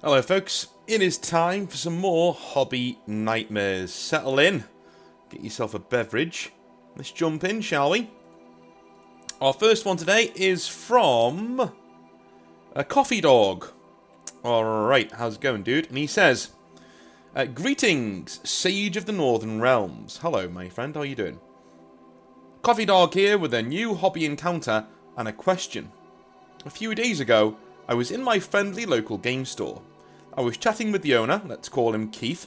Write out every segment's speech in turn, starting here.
Hello folks, it is time for some more hobby nightmares. Settle in, get yourself a beverage. Let's jump in, shall we? Our first one today is from a coffee dog. Alright, how's it going, dude? And he says, greetings, Sage of the Northern Realms. Hello, my friend, how are you doing? Coffee dog here with a new hobby encounter and a question. A few days ago, I was in my friendly local game store. I was chatting with the owner, let's call him Keith,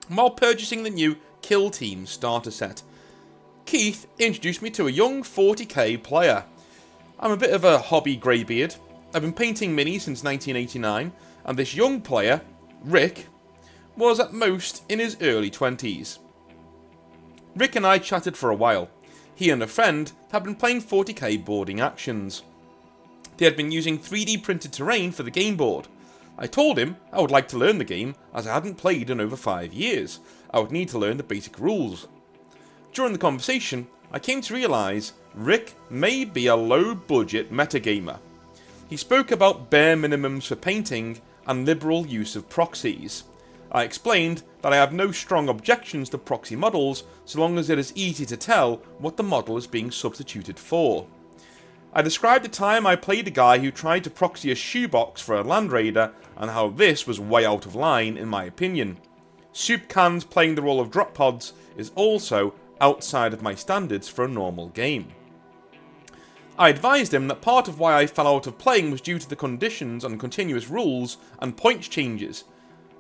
while purchasing the new Kill Team starter set. Keith introduced me to a young 40k player. I'm a bit of a hobby greybeard. I've been painting minis since 1989, and this young player, Rick, was at most in his early 20s. Rick and I chatted for a while. He and a friend had been playing 40k boarding actions. They had been using 3D printed terrain for the game board. I told him I would like to learn the game as I hadn't played in over 5 years. I would need to learn the basic rules. During the conversation, I came to realise Rick may be a low-budget metagamer. He spoke about bare minimums for painting and liberal use of proxies. I explained that I have no strong objections to proxy models so long as it is easy to tell what the model is being substituted for. I described the time I played a guy who tried to proxy a shoebox for a Land Raider and how this was way out of line in my opinion. Soup cans playing the role of drop pods is also outside of my standards for a normal game. I advised him that part of why I fell out of playing was due to the conditions and continuous rules and points changes.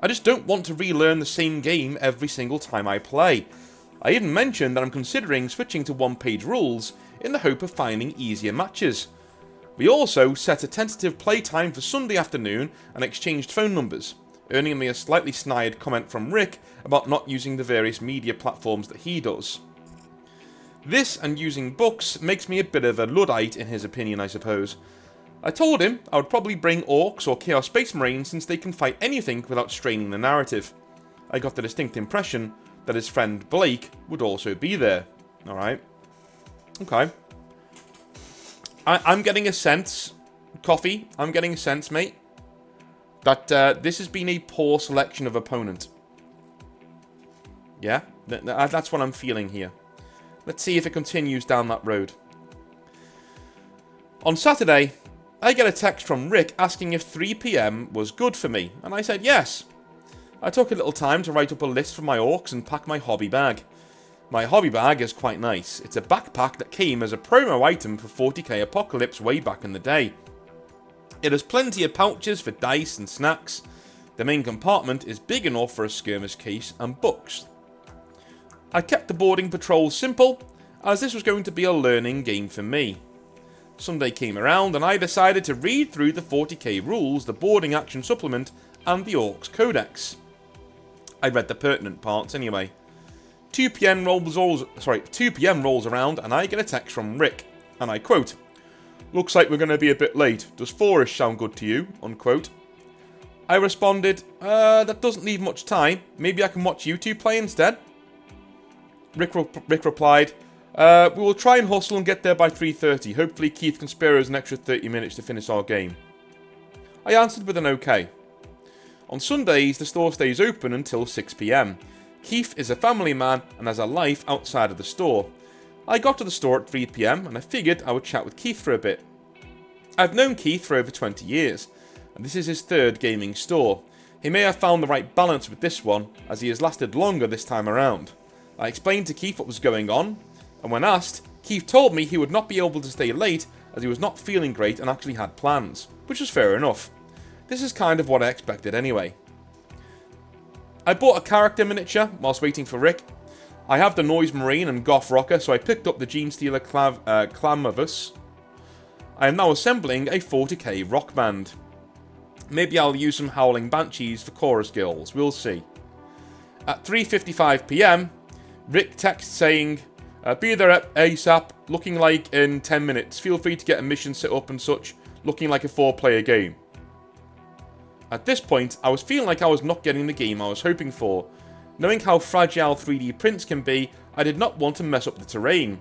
I just don't want to relearn the same game every single time I play. I even mentioned that I'm considering switching to one-page rules in the hope of finding easier matches. We also set a tentative playtime for Sunday afternoon and exchanged phone numbers, earning me a slightly snide comment from Rick about not using the various media platforms that he does. This and using books makes me a bit of a Luddite in his opinion, I suppose. I told him I would probably bring Orcs or Chaos Space Marines since they can fight anything without straining the narrative. I got the distinct impression that his friend Blake would also be there. Alright. Okay. I'm getting a sense, Coffee, I'm getting a sense, mate, that this has been a poor selection of opponent. Yeah? That's what I'm feeling here. Let's see if it continues down that road. On Saturday, I get a text from Rick asking if 3 PM was good for me, and I said yes. I took a little time to write up a list for my orcs and pack my hobby bag. My hobby bag is quite nice. It's a backpack that came as a promo item for 40k Apocalypse way back in the day. It has plenty of pouches for dice and snacks. The main compartment is big enough for a skirmish case and books. I kept the boarding patrol simple, as this was going to be a learning game for me. Sunday came around and I decided to read through the 40k rules, the boarding action supplement, and the Orcs Codex. I read the pertinent parts anyway. 2 PM rolls around and I get a text from Rick, and I quote, "Looks like we're going to be a bit late. Does 4ish sound good to you?" unquote. I responded, that doesn't leave much time. Maybe I can watch you two play instead? Rick replied, we will try and hustle and get there by 3:30. Hopefully Keith can spare us an extra 30 minutes to finish our game. I answered with an okay. On Sundays, the store stays open until 6 PM. Keith is a family man and has a life outside of the store. I got to the store at 3 PM and I figured I would chat with Keith for a bit. I've known Keith for over 20 years, and this is his 3rd gaming store. He may have found the right balance with this one, as he has lasted longer this time around. I explained to Keith what was going on, and when asked, Keith told me he would not be able to stay late as he was not feeling great and actually had plans, which was fair enough. This is kind of what I expected anyway. I bought a character miniature whilst waiting for Rick. I have the Noise Marine and Goth Rocker, so I picked up the Genestealer Clamavus. I am now assembling a 40k rock band. Maybe I'll use some Howling Banshees for chorus girls, we'll see. At 3:55 PM, Rick texts saying, be there at ASAP, looking like in 10 minutes. Feel free to get a mission set up and such, looking like a 4-player game. At this point, I was feeling like I was not getting the game I was hoping for. Knowing how fragile 3D prints can be, I did not want to mess up the terrain.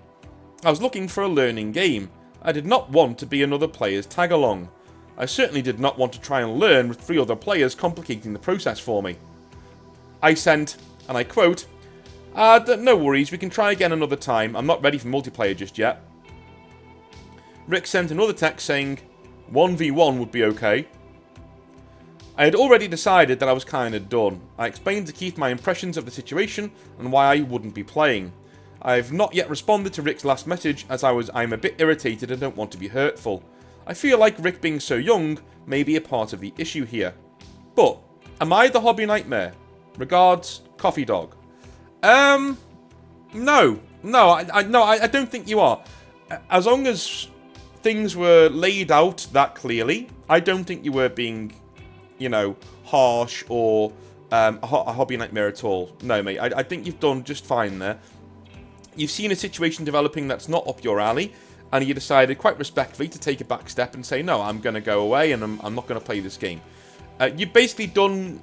I was looking for a learning game. I did not want to be another player's tag-along. I certainly did not want to try and learn with 3 other players complicating the process for me. I sent, and I quote, no worries, we can try again another time. I'm not ready for multiplayer just yet. Rick sent another text saying, 1v1 would be okay. I had already decided that I was kind of done. I explained to Keith my impressions of the situation and why I wouldn't be playing. I have not yet responded to Rick's last message as I'm a bit irritated and don't want to be hurtful. I feel like Rick being so young may be a part of the issue here. But, am I the hobby nightmare? Regards, Coffee Dog. No, I don't think you are. As long as things were laid out that clearly, I don't think you were being, you know, harsh or a hobby nightmare at all. No, mate, I think you've done just fine there. You've seen a situation developing that's not up your alley, and you decided quite respectfully to take a back step and say, no, I'm going to go away and I'm not going to play this game. You've basically done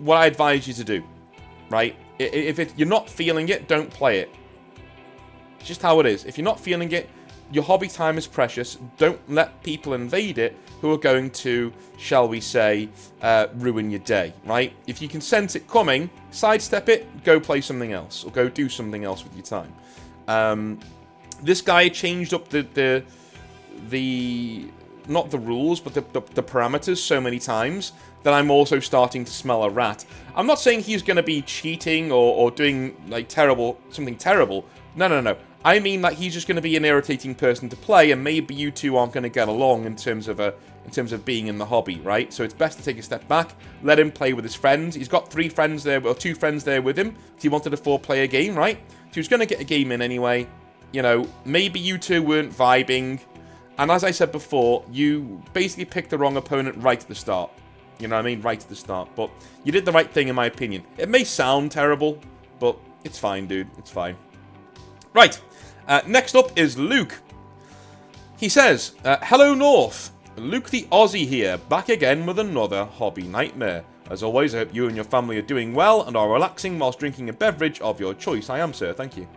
what I advise you to do, right? If you're not feeling it, don't play it. It's just how it is. If you're not feeling it, your hobby time is precious. Don't let people invade it who are going to, shall we say, ruin your day, right? If you can sense it coming, sidestep it, go play something else, or go do something else with your time. This guy changed up the not the rules, but the parameters so many times that I'm also starting to smell a rat. I'm not saying he's going to be cheating or doing like something terrible. No. I mean like he's just going to be an irritating person to play, and maybe you two aren't going to get along in terms of being in the hobby, right? So it's best to take a step back, let him play with his friends. He's got 3 friends there, or 2 friends there with him, because he wanted a 4-player game, right? So he's going to get a game in anyway. You know, maybe you two weren't vibing, and as I said before, you basically picked the wrong opponent right at the start. You know what I mean? Right at the start. But you did the right thing, in my opinion. It may sound terrible, but it's fine, dude. It's fine. Right. Next up is Luke. He says, hello, North. Luke the Aussie here, back again with another hobby nightmare. As always, I hope you and your family are doing well and are relaxing whilst drinking a beverage of your choice. I am, sir. Thank you.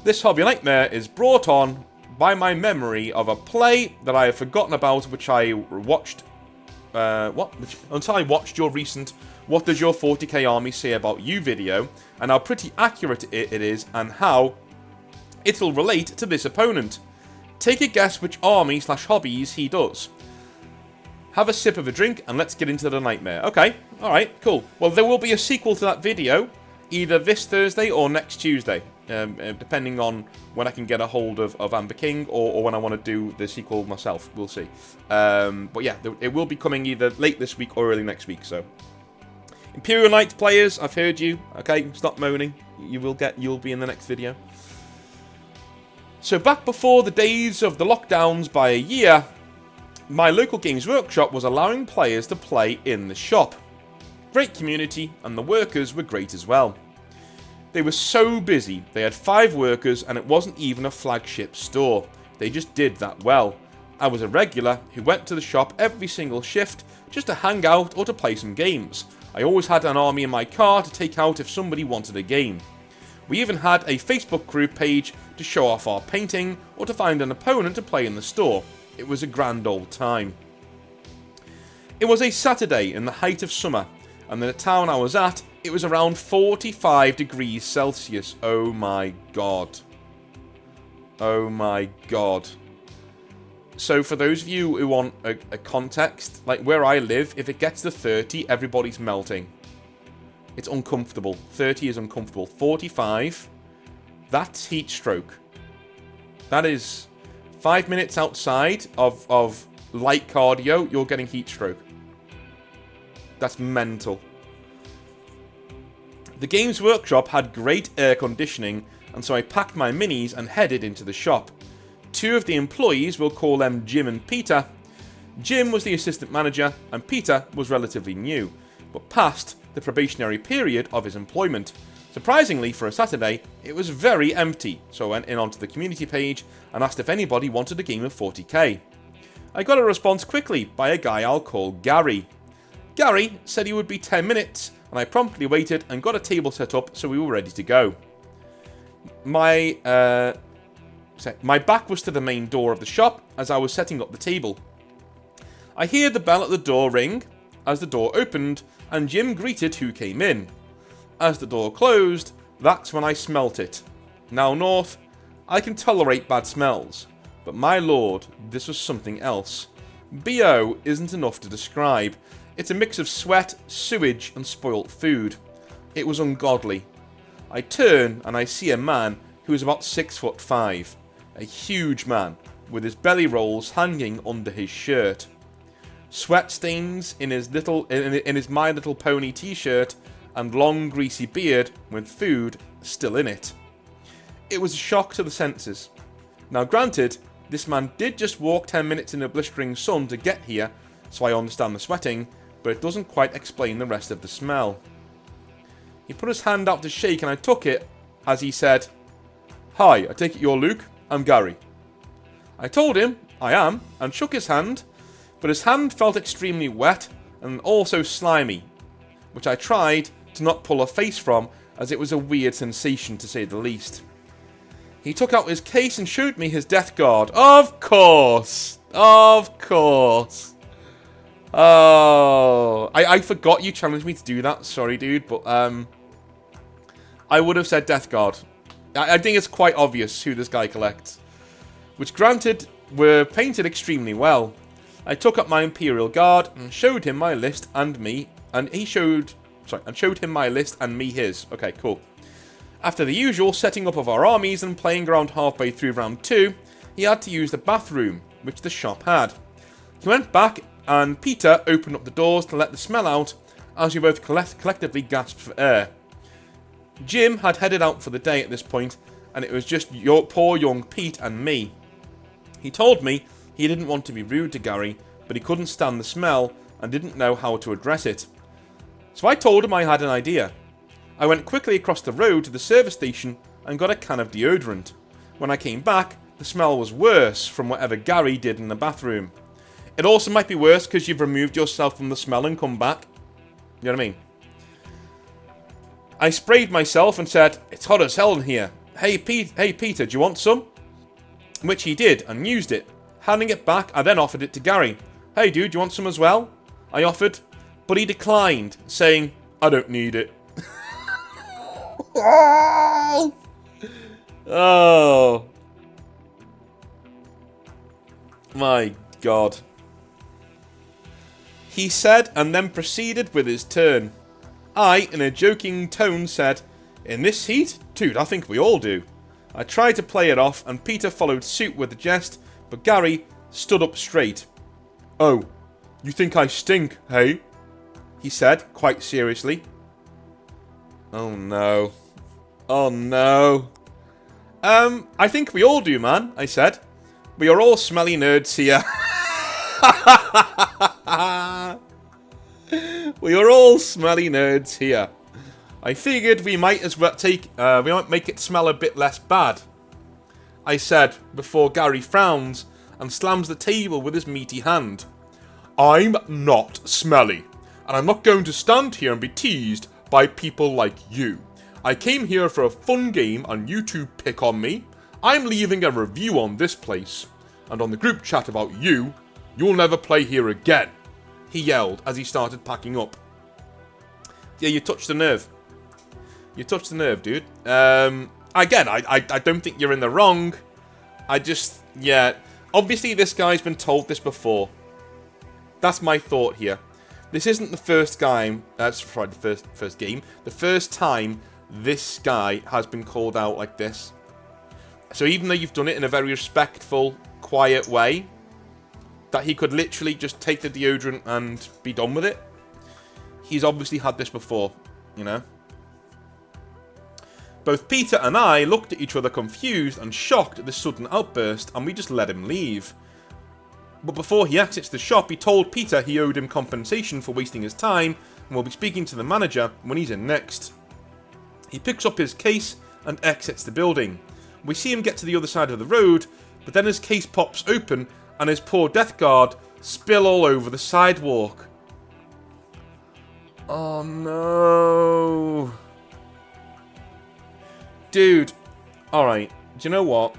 This hobby nightmare is brought on by my memory of a play that I have forgotten about, which I watched... until I watched your recent What Does Your 40k Army Say About You video, and how pretty accurate it is, and how it'll relate to this opponent. Take a guess which army/hobbies he does. Have a sip of a drink, and let's get into the nightmare. Okay, alright, cool. Well, there will be a sequel to that video, either this Thursday or next Tuesday, depending on when I can get a hold of Amber King, or when I want to do the sequel myself. We'll see. But yeah, it will be coming either late this week or early next week, so. Imperial Knights players, I've heard you. Okay, stop moaning. You'll be in the next video. So back before the days of the lockdowns by a year, my local Games Workshop was allowing players to play in the shop. Great community, and the workers were great as well. They were so busy, they had 5 workers, and it wasn't even a flagship store. They just did that well. I was a regular who went to the shop every single shift just to hang out or to play some games. I always had an army in my car to take out if somebody wanted a game. We even had a Facebook group page to show off our painting or to find an opponent to play in the store. It was a grand old time. It was a Saturday in the height of summer, and in the town I was at, it was around 45 degrees Celsius. Oh my god. Oh my god. So for those of you who want a context, like where I live, if it gets to 30, everybody's melting. It's uncomfortable. 30 is uncomfortable. 45, that's heat stroke. That is 5 minutes outside of light cardio, you're getting heat stroke. That's mental. The Games Workshop had great air conditioning, and so I packed my minis and headed into the shop. 2 of the employees, we'll call them Jim and Peter. Jim was the assistant manager, and Peter was relatively new, but past the probationary period of his employment. Surprisingly, for a Saturday, it was very empty, so I went in onto the community page and asked if anybody wanted a game of 40k. I got a response quickly by a guy I'll call Gary. Gary said he would be 10 minutes, and I promptly waited and got a table set up so we were ready to go. My back was to the main door of the shop as I was setting up the table. I hear the bell at the door ring as the door opened, and Jim greeted who came in. As the door closed, that's when I smelt it. Now, North, I can tolerate bad smells, but my lord, this was something else. BO isn't enough to describe. It's a mix of sweat, sewage, and spoilt food. It was ungodly. I turn and I see a man who is about 6'5", a huge man with his belly rolls hanging under his shirt. Sweat stains in his My Little Pony t-shirt and long greasy beard with food still in it. It was a shock to the senses. Now granted, this man did just walk 10 minutes in the blistering sun to get here, so I understand the sweating, but it doesn't quite explain the rest of the smell. He put his hand out to shake and I took it as he said, "Hi, I take it you're Luke, I'm Gary." I told him I am and shook his hand, but his hand felt extremely wet and also slimy, which I tried to not pull a face from as it was a weird sensation to say the least. He took out his case and showed me his death guard. Of course! Of course! Oh, I forgot you challenged me to do that. Sorry, dude, but I would have said death guard. I think it's quite obvious who this guy collects. Which, granted, were painted extremely well. I took up my Imperial Guard and showed him my list and showed him my list and me his. Okay, cool. After the usual setting up of our armies and playing around halfway through round 2, he had to use the bathroom, which the shop had. He went back and Peter opened up the doors to let the smell out as we both collectively gasped for air. Jim had headed out for the day at this point, and it was just your poor young Pete and me. He told me he didn't want to be rude to Gary, but he couldn't stand the smell and didn't know how to address it. So I told him I had an idea. I went quickly across the road to the service station and got a can of deodorant. When I came back, the smell was worse from whatever Gary did in the bathroom. It also might be worse because you've removed yourself from the smell and come back. You know what I mean? I sprayed myself and said, "It's hot as hell in here. Hey Peter, do you want some?" Which he did and used it. Handing it back, I then offered it to Gary. "Hey dude, do you want some as well?" I offered, but he declined, saying, "I don't need it." Oh. My God. He said and then proceeded with his turn. I, in a joking tone, said, "In this heat? Dude, I think we all do." I tried to play it off and Peter followed suit with a jest, but Gary stood up straight. "Oh, you think I stink, hey?" he said, quite seriously. Oh no. Oh no. I think we all do, man, I said. We are all smelly nerds here. We are all smelly nerds here. I figured we might as well we might make it smell a bit less bad, I said, before Gary frowns and slams the table with his meaty hand. "I'm not smelly, and I'm not going to stand here and be teased by people like you. I came here for a fun game and you two pick on me. I'm leaving a review on this place, and on the group chat about you, you'll never play here again," he yelled as he started packing up. Yeah, you touched the nerve. You touched the nerve, dude. Again, I don't think you're in the wrong. Yeah. Obviously, this guy's been told this before. That's my thought here. This isn't the first game. Sorry, the first game. The first time this guy has been called out like this. So even though you've done it in a very respectful, quiet way, that he could literally just take the deodorant and be done with it, he's obviously had this before, you know? Both Peter and I looked at each other confused and shocked at this sudden outburst, and we just let him leave. But before he exits the shop, he told Peter he owed him compensation for wasting his time, and will be speaking to the manager when he's in next. He picks up his case and exits the building. We see him get to the other side of the road, but then his case pops open and his poor death guard spill all over the sidewalk. Oh no. Dude, alright, do you know what?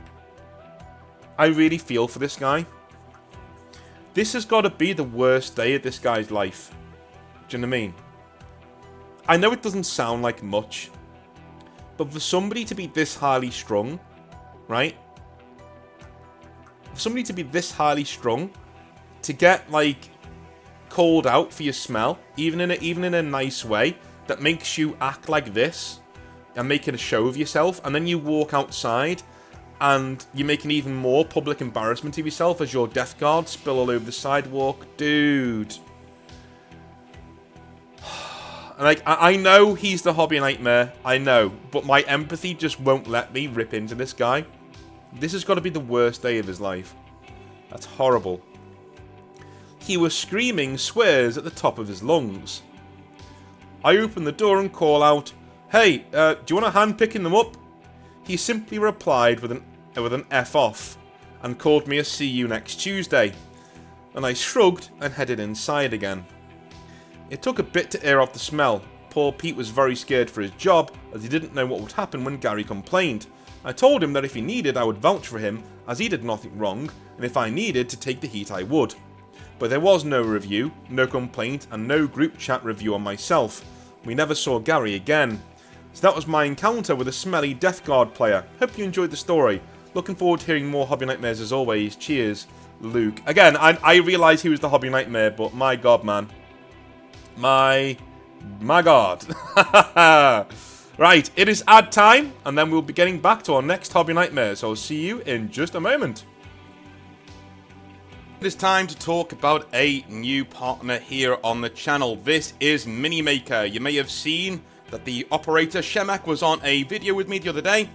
I really feel for this guy. This has got to be the worst day of this guy's life. Do you know what I mean? I know it doesn't sound like much, but for somebody to be this highly strung, right? For somebody to be this highly strung, to get, like, called out for your smell, even in a nice way, that makes you act like this, and making a show of yourself, and then you walk outside, and you make an even more public embarrassment of yourself as your death guards spill all over the sidewalk. Dude. Like, I know he's the hobby nightmare, I know, but my empathy just won't let me rip into this guy. This has got to be the worst day of his life. That's horrible. He was screaming swears at the top of his lungs. I open the door and call out, "Hey, do you want a hand picking them up?" He simply replied with an F off, and called me a see you next Tuesday. And I shrugged and headed inside again. It took a bit to air off the smell. Poor Pete was very scared for his job, as he didn't know what would happen when Gary complained. I told him that if he needed, I would vouch for him, as he did nothing wrong, and if I needed to take the heat, I would. But there was no review, no complaint, and no group chat review on myself. We never saw Gary again. So that was my encounter with a smelly Death Guard player. Hope you enjoyed the story. Looking forward to hearing more Hobby Nightmares as always. Cheers, Luke. Again, I realise he was the Hobby Nightmare, but my god, man. My god. Right, it is ad time, and then we'll be getting back to our next Hobby Nightmare, so I'll see you in just a moment. It is time to talk about a new partner here on the channel. This is Minimaker. You may have seen that the operator Shemek was on a video with me the other day,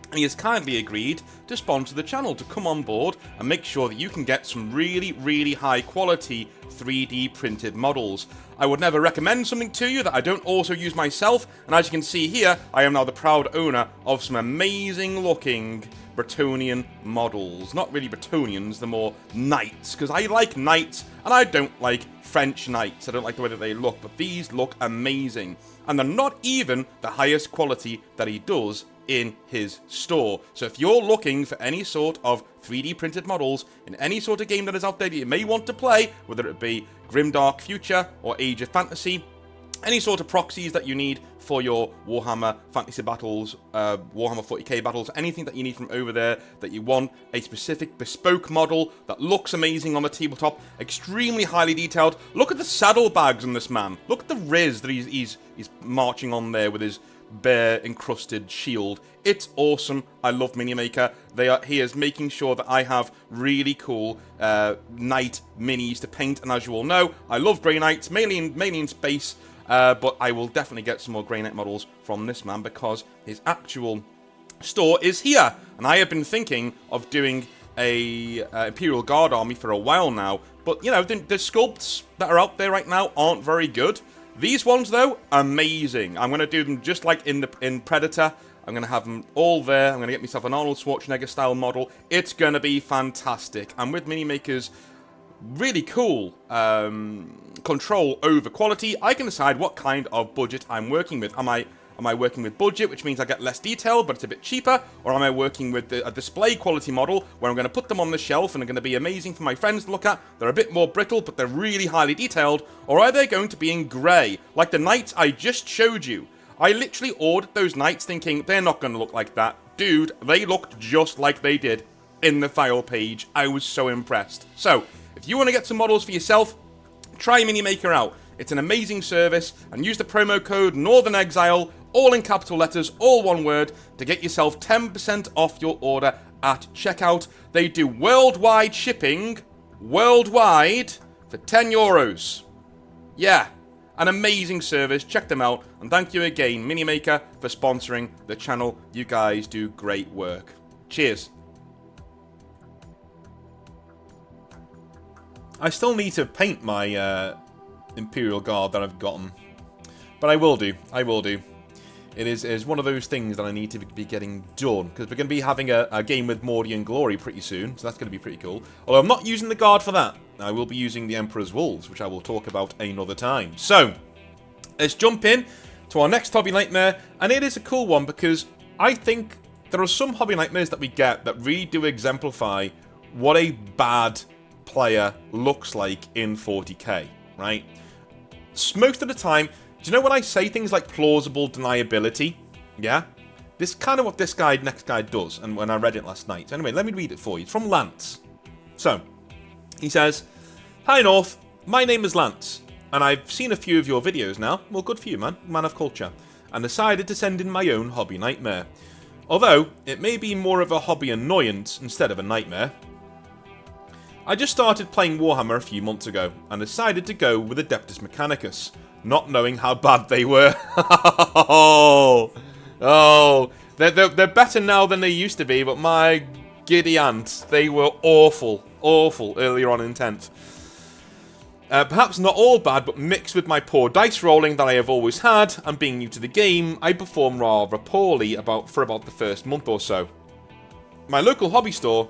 and he has kindly agreed to sponsor the channel, to come on board and make sure that you can get some really, really high quality 3D printed models. I would never recommend something to you that I don't also use myself, and as you can see here, I am now the proud owner of some amazing looking Bretonian models. Not really Bretonians, they're more knights, because I like knights, and I don't like French knights. I don't like the way that they look, but these look amazing. And they're not even the highest quality that he does in his store. So if you're looking for any sort of 3D printed models in any sort of game that is out there that you may want to play, whether it be Grimdark Future or Age of Fantasy, any sort of proxies that you need for your Warhammer Fantasy battles, Warhammer 40k battles, anything that you need from over there that you want, a specific bespoke model that looks amazing on the tabletop, extremely highly detailed. Look at the saddlebags on this man. Look at the riz that he's marching on there with his bear encrusted shield. It's awesome. I love Minimaker. He is making sure that I have really cool knight minis to paint, and as you all know, I love Grey Knights, mainly in space, but I will definitely get some more Grey Knight models from this man because his actual store is here, and I have been thinking of doing a Imperial Guard army for a while now, but you know, the sculpts that are out there right now aren't very good. These ones, though, amazing. I'm going to do them just like in Predator. I'm going to have them all there. I'm going to get myself an Arnold Schwarzenegger-style model. It's going to be fantastic. And with Minimaker's really cool control over quality, I can decide what kind of budget I'm working with. Am I working with budget, which means I get less detail, but it's a bit cheaper? Or am I working with a display quality model, where I'm going to put them on the shelf and they're going to be amazing for my friends to look at? They're a bit more brittle, but they're really highly detailed. Or are they going to be in grey, like the knights I just showed you? I literally ordered those knights thinking, they're not going to look like that. Dude, they looked just like they did in the file page. I was so impressed. So, if you want to get some models for yourself, try Minimaker out. It's an amazing service, and use the promo code Northern Exile, all in capital letters, all one word, to get yourself 10% off your order at checkout. They do worldwide shipping, worldwide, for €10. Yeah, an amazing service. Check them out, and thank you again, Minimaker, for sponsoring the channel. You guys do great work. Cheers. I still need to paint my Imperial Guard that I've gotten, but I will do. It is one of those things that I need to be getting done, because we're going to be having a game with Morty and Glory pretty soon, so that's going to be pretty cool. Although I'm not using the Guard for that. I will be using the Emperor's Wolves, which I will talk about another time. So, let's jump in to our next Hobby Nightmare, and it is a cool one, because I think there are some Hobby Nightmares that we get that really do exemplify what a bad player looks like in 40k, right? Most of the time, do you know when I say things like plausible deniability? Yeah? This is kind of what this guy, next guy does, and when I read it last night. Anyway, let me read it for you. It's from Lance. So, he says, "Hi North, my name is Lance, and I've seen a few of your videos now. Well, good for you, man of culture. And decided to send in my own hobby nightmare. Although, it may be more of a hobby annoyance instead of a nightmare. I just started playing Warhammer a few months ago, and decided to go with Adeptus Mechanicus, not knowing how bad they were." They're better now than they used to be, but my giddy aunt, they were awful earlier on in 10th. Perhaps not all bad, but mixed with my poor dice rolling that I have always had, and being new to the game, I performed rather poorly for about the first month or so. My local hobby store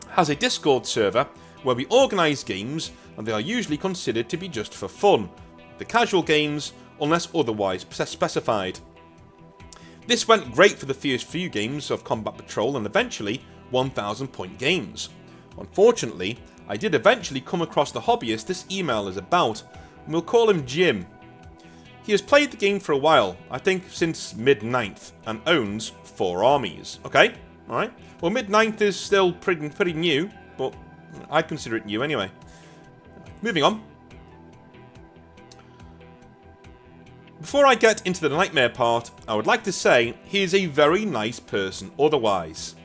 has a Discord server where we organise games, and they are usually considered to be just for fun. The casual games, unless otherwise specified. This went great for the first few games of Combat Patrol and eventually 1000 point games. Unfortunately, I did eventually come across the hobbyist this email is about, and we'll call him Jim. He has played the game for a while, I think since mid-9th, and owns 4 armies. Okay, alright. Well, mid-9th is still pretty new, but I consider it new anyway. Moving on. Before I get into the nightmare part, I would like to say he is a very nice person otherwise.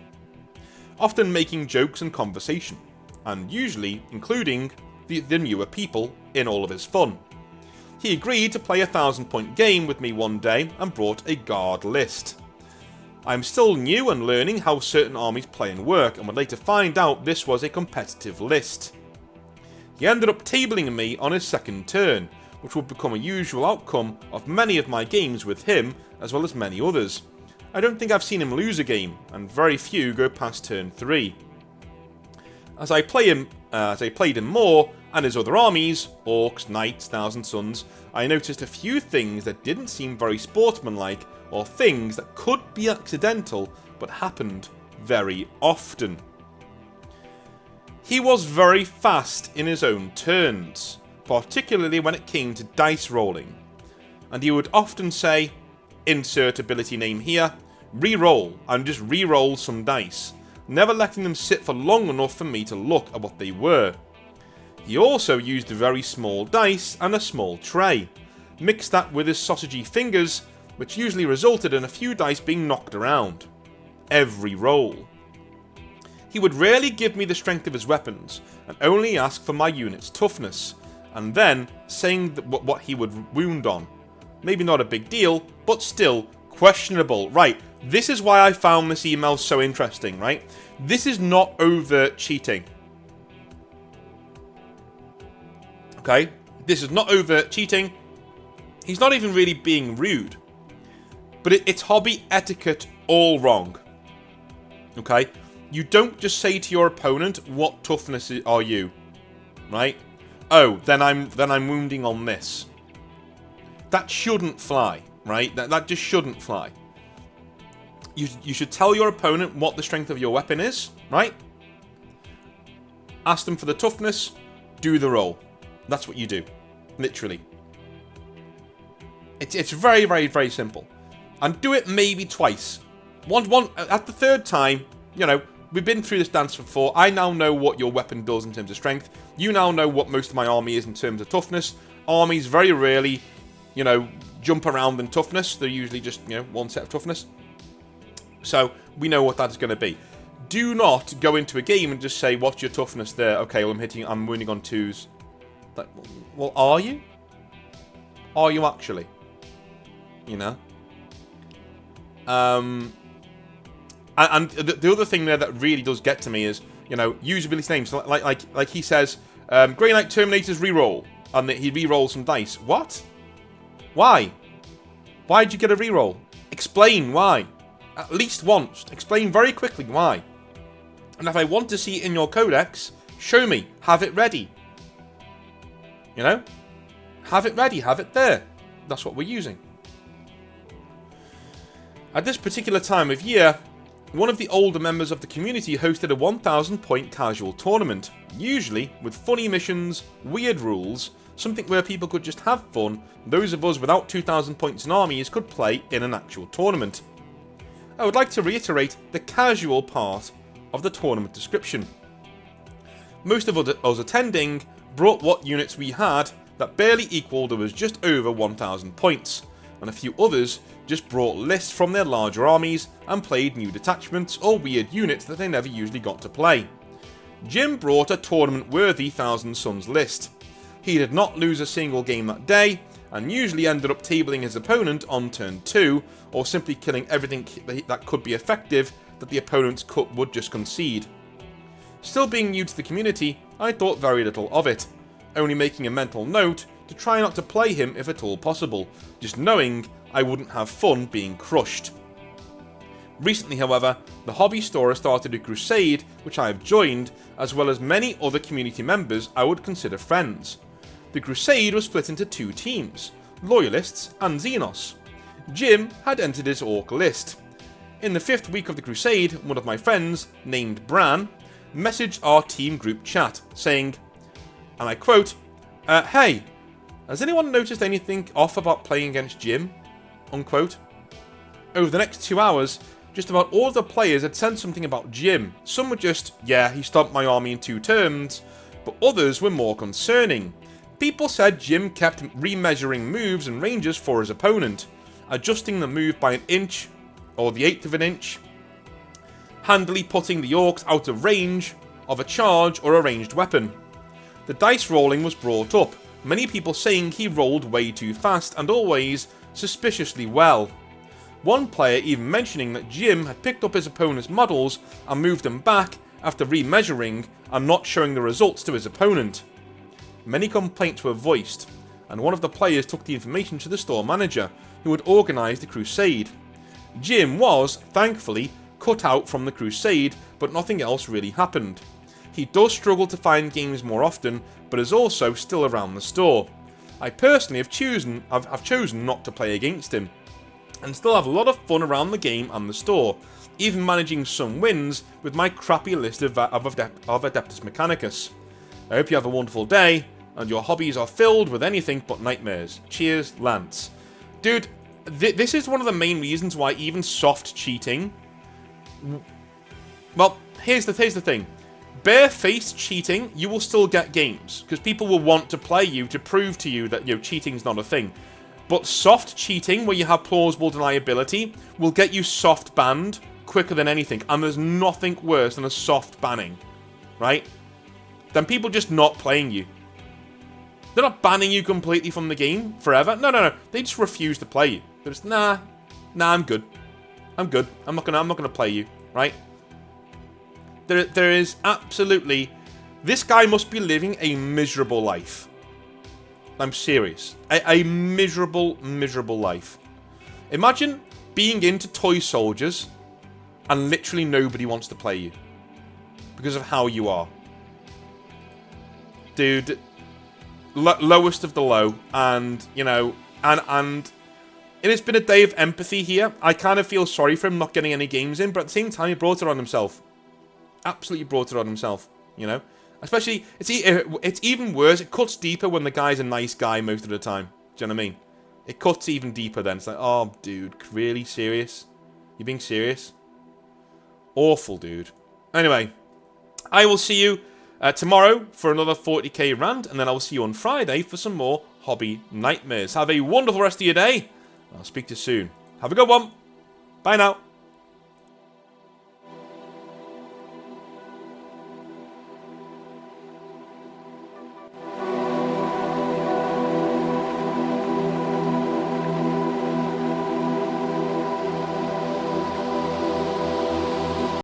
Often making jokes and conversation, and usually including the newer people in all of his fun. He agreed to play a 1000 point game with me one day and brought a guard list. I am still new and learning how certain armies play and work, and would later find out this was a competitive list. He ended up tabling me on his second turn, which would become a usual outcome of many of my games with him, as well as many others. I don't think I've seen him lose a game, and very few go past turn 3. As I played him more, and his other armies, Orcs, Knights, Thousand Sons, I noticed a few things that didn't seem very sportsmanlike, or things that could be accidental, but happened very often. He was very fast in his own turns, particularly when it came to dice rolling, and he would often say, insert ability name here, re-roll, and just re-roll some dice, never letting them sit for long enough for me to look at what they were. He also used very small dice and a small tray, mixed that with his sausagey fingers, which usually resulted in a few dice being knocked around. Every roll. He would rarely give me the strength of his weapons, and only ask for my unit's toughness, and then saying what he would wound on. Maybe not a big deal, but still questionable. Right, this is why I found this email so interesting, right? This is not overt cheating. Okay? This is not overt cheating. He's not even really being rude. But it's hobby etiquette all wrong. Okay? You don't just say to your opponent, what toughness are you? Right? Oh, then I'm wounding on this. That shouldn't fly, right? That just shouldn't fly. You should tell your opponent what the strength of your weapon is, right? Ask them for the toughness, do the roll. That's what you do. Literally. It's very, very, very simple. And do it maybe twice. At the third time, you know, we've been through this dance before. I now know what your weapon does in terms of strength. You now know what most of my army is in terms of toughness. Armies very rarely, you know, jump around in toughness. They're usually just, you know, one set of toughness. So we know what that is going to be. Do not go into a game and just say, what's your toughness there? Okay, well, I'm wounding on 2s. Like, well, are you? Are you actually? You know? And the other thing there that really does get to me is, you know, usability names. So like he says, Grey Knight Terminators reroll, and he re-rolls some dice. What? Why? Why did you get a reroll? Explain why. At least once. Explain very quickly why. And if I want to see it in your codex, show me. Have it ready. You know? Have it ready. Have it there. That's what we're using. At this particular time of year, one of the older members of the community hosted a 1,000 point casual tournament, usually with funny missions, weird rules, something where people could just have fun. Those of us without 2,000 points in armies could play in an actual tournament. I would like to reiterate the casual part of the tournament description. Most of us attending brought what units we had that barely equalled or was just over 1,000 points, and a few others just brought lists from their larger armies and played new detachments or weird units that they never usually got to play. Jim brought a tournament-worthy Thousand Suns list. He did not lose a single game that day, and usually ended up tabling his opponent on turn 2, or simply killing everything that could be effective that the opponents would just concede. Still being new to the community, I thought very little of it, only making a mental note to try not to play him if at all possible, just knowing I wouldn't have fun being crushed. Recently, however, the hobby store has started a crusade which I have joined, as well as many other community members I would consider friends. The crusade was split into 2 teams, Loyalists and Xenos. Jim had entered his Orc list. In the 5th week of the crusade, one of my friends, named Bran, messaged our team group chat, saying, and I quote, "Hey, has anyone noticed anything off about playing against Jim?" Unquote. Over the next 2 hours, just about all of the players had said something about Jim. Some were just, yeah, he stomped my army in 2 turns, but others were more concerning. People said Jim kept remeasuring moves and ranges for his opponent, adjusting the move by an inch, or the 1/8 of an inch, handily putting the orcs out of range of a charge or a ranged weapon. The dice rolling was brought up, many people saying he rolled way too fast and always suspiciously well. One player even mentioning that Jim had picked up his opponent's models and moved them back after remeasuring and not showing the results to his opponent. Many complaints were voiced, and one of the players took the information to the store manager, who had organised the crusade. Jim was, thankfully, cut out from the crusade, but nothing else really happened. He does struggle to find games more often, but is also still around the store. I personally have chosen not to play against him, and still have a lot of fun around the game and the store, even managing some wins with my crappy list of Adeptus Mechanicus. I hope you have a wonderful day, and your hobbies are filled with anything but nightmares. Cheers, Lance. Dude, this is one of the main reasons why even soft cheating... Well, here's the thing. Barefaced cheating, you will still get games, because people will want to play you to prove to you that, cheating's not a thing. But soft cheating, where you have plausible deniability, will get you soft banned quicker than anything, and there's nothing worse than a soft banning, right? Than people just not playing you. They're not banning you completely from the game forever. No. They just refuse to play you. They're just, nah, I'm good. I'm good. I'm not gonna play you, right? There is absolutely... This guy must be living a miserable life. I'm serious. A miserable, miserable life. Imagine being into toy soldiers and literally nobody wants to play you because of how you are. Dude, lowest of the low, and, and it has been a day of empathy here. I kind of feel sorry for him not getting any games in, but at the same time, he brought it on himself. Absolutely brought it on himself, Especially, it's even worse, it cuts deeper when the guy's a nice guy most of the time. Do you know what I mean? It cuts even deeper then. It's like, oh, dude, really? Serious? You being serious? Awful, dude. Anyway, I will see you tomorrow for another 40k rant, and then I will see you on Friday for some more hobby nightmares. Have a wonderful rest of your day. I'll speak to you soon. Have a good one. Bye now.